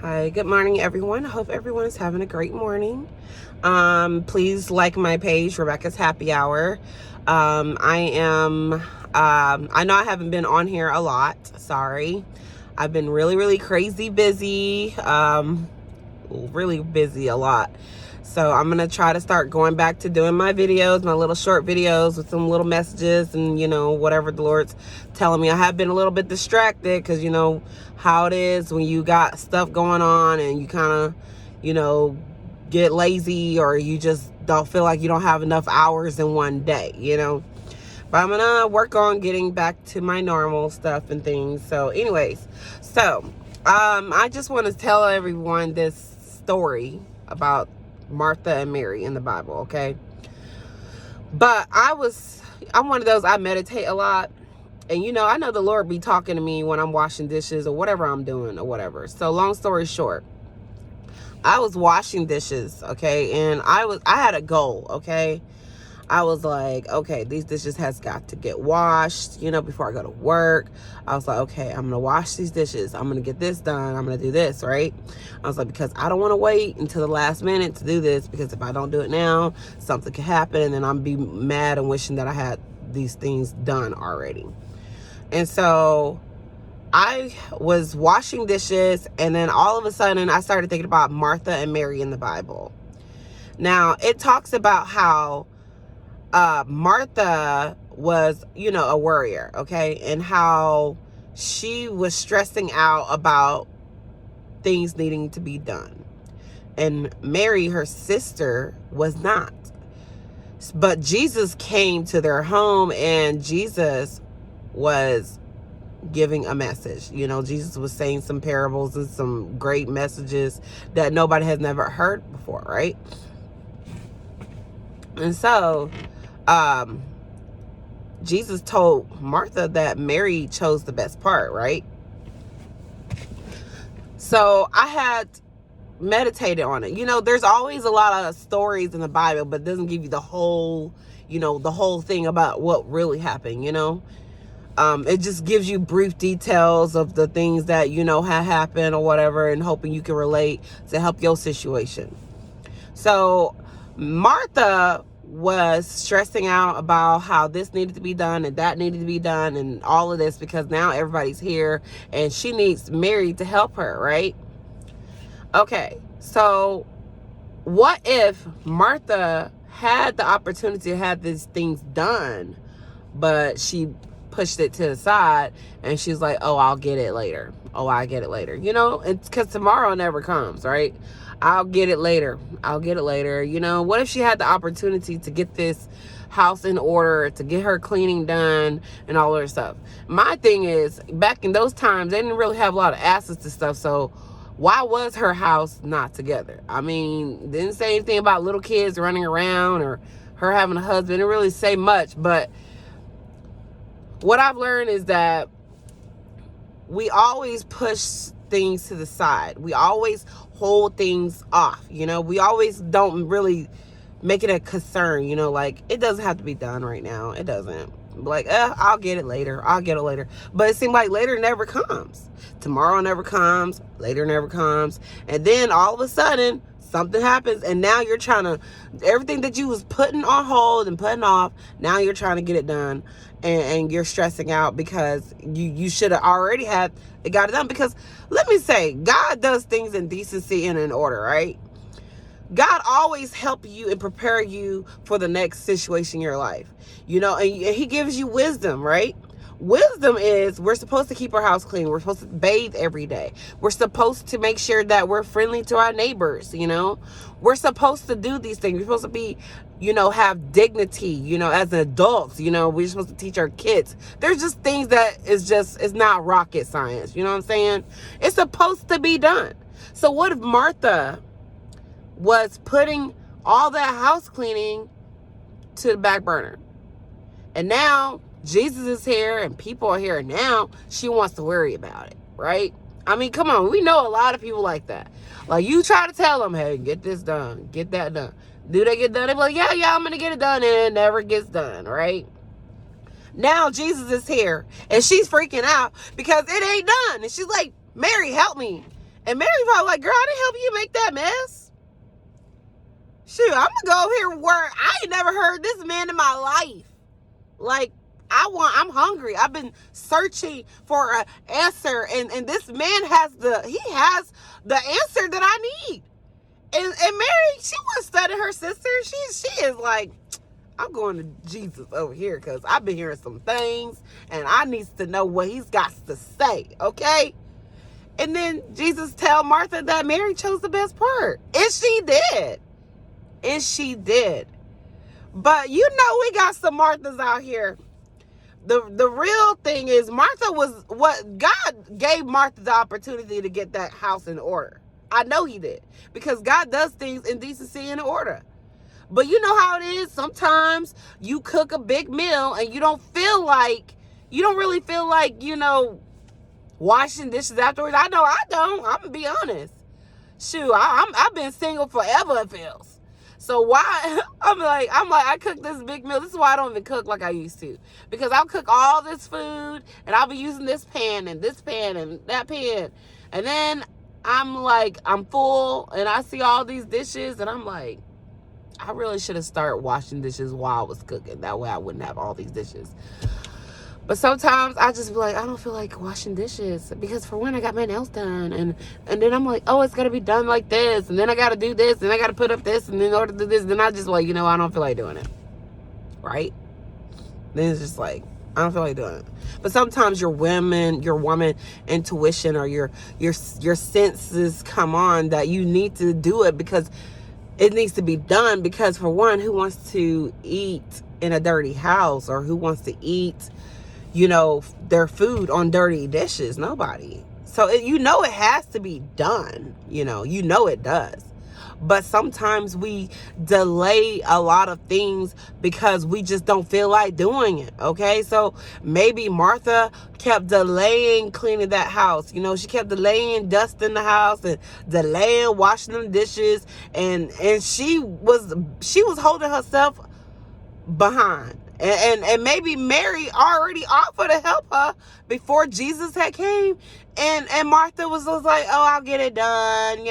Hi, good morning, everyone. I hope everyone is having a great morning. Please like my page, Rebecca's Happy Hour. I know I haven't been on here a lot. Sorry. I've been really crazy busy. Really busy a lot. So I'm going to try to start going back to doing my videos, my little short videos with some little messages and, whatever the Lord's telling me. I have been a little bit distracted because, how it is when you got stuff going on and you kind of, get lazy or you just don't feel like you don't have enough hours in one day, But I'm going to work on getting back to my normal stuff and things. So anyways, I just want to tell everyone this story about Martha and Mary in the Bible, okay? But I'm one of those, I meditate a lot. And I know the Lord be talking to me when I'm washing dishes or whatever I'm doing or whatever. So long story short, I was washing dishes, okay? And I had a goal, okay? I was like, okay, these dishes has got to get washed, before I go to work. I was like, okay, I'm going to wash these dishes. I'm going to get this done. I'm going to do this, right? I was like, because I don't want to wait until the last minute to do this, because if I don't do it now, something could happen and then I'm be mad and wishing that I had these things done already. And so I was washing dishes, and then all of a sudden I started thinking about Martha and Mary in the Bible. Now, it talks about how Martha was, a worrier, okay? And how she was stressing out about things needing to be done. And Mary, her sister, was not. But Jesus came to their home, and Jesus was giving a message. Jesus was saying some parables and some great messages that nobody has never heard before, right? And so Jesus told Martha that Mary chose the best part, right? So I had meditated on it. There's always a lot of stories in the Bible, but it doesn't give you the whole, the whole thing about what really happened, It just gives you brief details of the things that, had happened or whatever, and hoping you can relate to help your situation. So Martha was stressing out about how this needed to be done and that needed to be done and all of this, because now everybody's here and she needs Mary to help her, right? Okay, so what if Martha had the opportunity to have these things done, but she pushed it to the side and she's like, oh, I'll get it later. Oh, I'll get it later. It's because tomorrow never comes, right? I'll get it later. I'll get it later. What if she had the opportunity to get this house in order, to get her cleaning done and all of her stuff? My thing is, back in those times, they didn't really have a lot of access to stuff. So why was her house not together? I mean, didn't say anything about little kids running around or her having a husband. Didn't really say much. But what I've learned is that we always push things to the side. We always hold things off, we always don't really make it a concern, like it doesn't have to be done right now. It doesn't. Like, I'll get it later. I'll get it later. But it seems like later never comes. Tomorrow never comes. Later never comes. And then all of a sudden something happens, and now you're trying to, everything that you was putting on hold and putting off, now you're trying to get it done, and you're stressing out because you should have already had it got it done. Because let me say, God does things in decency and in order, right? God always help you and prepare you for the next situation in your life, and he gives you wisdom, right? Wisdom is, we're supposed to keep our house clean. We're supposed to bathe every day. We're supposed to make sure that we're friendly to our neighbors, We're supposed to do these things. We're supposed to be, have dignity, as adults, we're supposed to teach our kids. There's just things that it's not rocket science, you know what I'm saying? It's supposed to be done. So what if Martha was putting all that house cleaning to the back burner? And now Jesus is here and people are here, and now she wants to worry about it, right? I mean, come on. We know a lot of people like that. Like, you try to tell them, hey, get this done, get that done. Do they get done? They be like, yeah, I'm going to get it done. And it never gets done, right? Now Jesus is here and she's freaking out because it ain't done. And she's like, Mary, help me. And Mary's probably like, girl, I didn't help you make that mess. Shoot, I'm gonna go over here where I ain't never heard this man in my life. Like, I'm hungry. I've been searching for an answer, and this man has the answer that I need. And Mary, she was studying her sister. She is like, I'm going to Jesus over here because I've been hearing some things and I need to know what he's got to say, okay? And then Jesus tell Martha that Mary chose the best part. And she did. And she did. But you know we got some Marthas out here. The real thing is Martha was what God gave Martha the opportunity to get that house in order. I know he did. Because God does things in decency and in order. But you know how it is. Sometimes you cook a big meal and you don't really feel like, washing dishes afterwards. I know I don't. I'm going to be honest. Shoot, I've been single forever, it feels. So why, I'm like, I cook this big meal. This is why I don't even cook like I used to. Because I'll cook all this food and I'll be using this pan and that pan. And then I'm full and I see all these dishes and I'm like, I really should have started washing dishes while I was cooking. That way I wouldn't have all these dishes. But sometimes I just be like, I don't feel like washing dishes. Because for one, I got my nails done. And then I'm like, oh, it's got to be done like this. And then I got to do this. And I got to put up this. And then in order to do this, then I just like, I don't feel like doing it. Right? Then it's just like, I don't feel like doing it. But sometimes your woman intuition or your senses come on that you need to do it because it needs to be done. Because for one, who wants to eat in a dirty house, or who wants to eat, their food on dirty dishes? Nobody. So it has to be done. It does. But sometimes we delay a lot of things because we just don't feel like doing it. Okay. So maybe Martha kept delaying cleaning that house. She kept delaying dusting the house and delaying washing them dishes. And she was holding herself behind. And maybe Mary already offered to help her before Jesus had came. And Martha was like, oh, I'll get it done,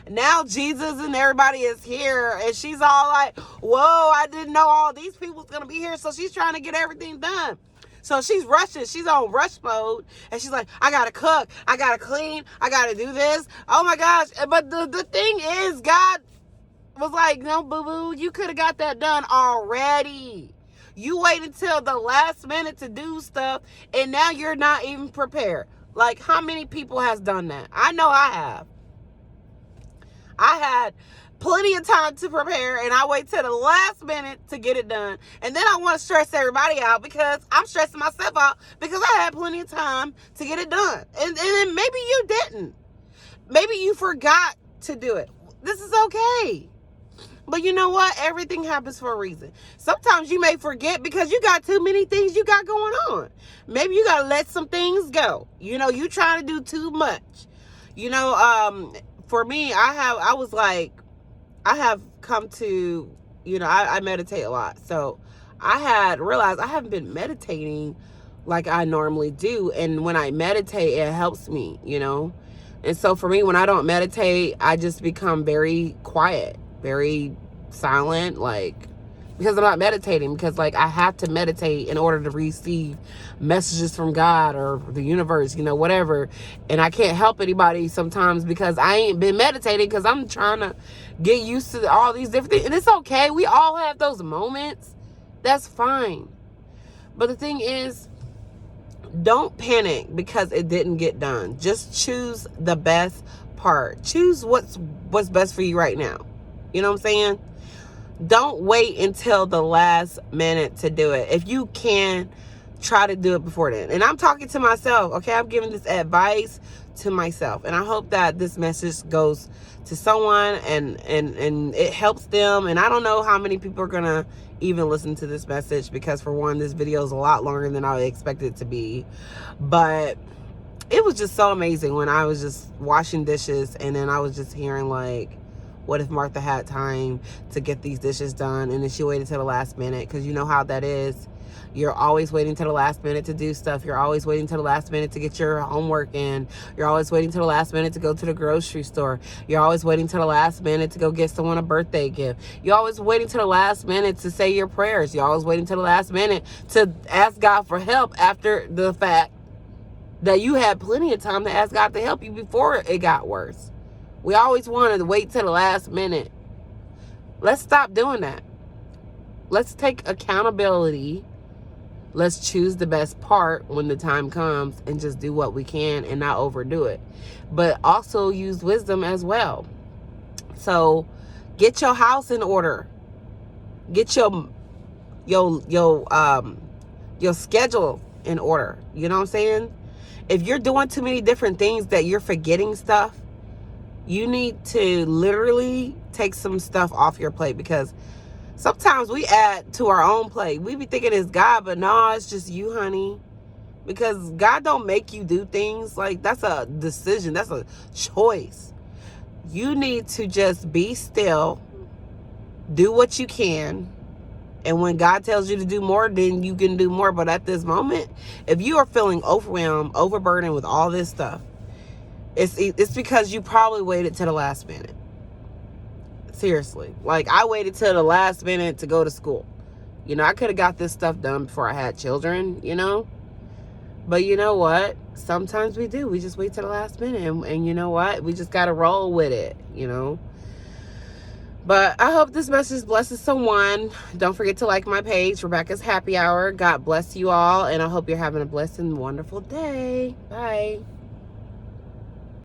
Now Jesus and everybody is here. And she's all like, whoa, I didn't know all these people's going to be here. So she's trying to get everything done. So she's rushing. She's on rush mode. And she's like, I got to cook. I got to clean. I got to do this. Oh, my gosh. But the thing is, God was like, no, boo-boo, you could have got that done already. You wait until the last minute to do stuff, and now you're not even prepared. Like, how many people has done that? I know I have. I had plenty of time to prepare, and I wait till the last minute to get it done. And then I want to stress everybody out because I'm stressing myself out because I had plenty of time to get it done. And then maybe you didn't. Maybe you forgot to do it. This is okay. But you know what? Everything happens for a reason. Sometimes you may forget because you got too many things you got going on. Maybe you got to let some things go. You trying to do too much. For me, I have come to, I meditate a lot. So I had realized I haven't been meditating like I normally do. And when I meditate, it helps me, And so for me, when I don't meditate, I just become very quiet, very silent, because I'm not meditating, because I have to meditate in order to receive messages from God or the universe, whatever. And I can't help anybody sometimes because I ain't been meditating because I'm trying to get used to all these different things. And it's okay. We all have those moments. That's fine. But the thing is, don't panic because it didn't get done. Just choose the best part. Choose what's best for you right now. You know what I'm saying? Don't wait until the last minute to do it. If you can, try to do it before then. And I'm talking to myself, okay? I'm giving this advice to myself. And I hope that this message goes to someone and it helps them. And I don't know how many people are going to even listen to this message because, for one, this video is a lot longer than I expected it to be. But it was just so amazing when I was just washing dishes and then I was just hearing what if Martha had time to get these dishes done and then she waited till the last minute? Because you know how that is. You're always waiting to the last minute to do stuff. You're always waiting to the last minute to get your homework in. You're always waiting to the last minute to go to the grocery store. You're always waiting to the last minute to go get someone a birthday gift. You're always waiting to the last minute to say your prayers. You're always waiting to the last minute to ask God for help after the fact that you had plenty of time to ask God to help you before it got worse. We always wanted to wait till the last minute. Let's stop doing that. Let's take accountability. Let's choose the best part when the time comes and just do what we can and not overdo it. But also use wisdom as well. So get your house in order. Get your schedule in order. You know what I'm saying? If you're doing too many different things that you're forgetting stuff, you need to literally take some stuff off your plate, because sometimes we add to our own plate. We be thinking it's God, but no, it's just you, honey. Because God don't make you do things. Like, that's a decision. That's a choice. You need to just be still, do what you can, and when God tells you to do more, then you can do more. But at this moment, if you are feeling overwhelmed, overburdened with all this stuff, it's because you probably waited to the last minute. Seriously. Like, I waited till the last minute to go to school. You know, I could have got this stuff done before I had children, you know. But you know what? Sometimes we do. We just wait till the last minute. And you know what? We just got to roll with it, you know. But I hope this message blesses someone. Don't forget to like my page, Rebecca's Happy Hour. God bless you all. And I hope you're having a blessed and wonderful day. Bye.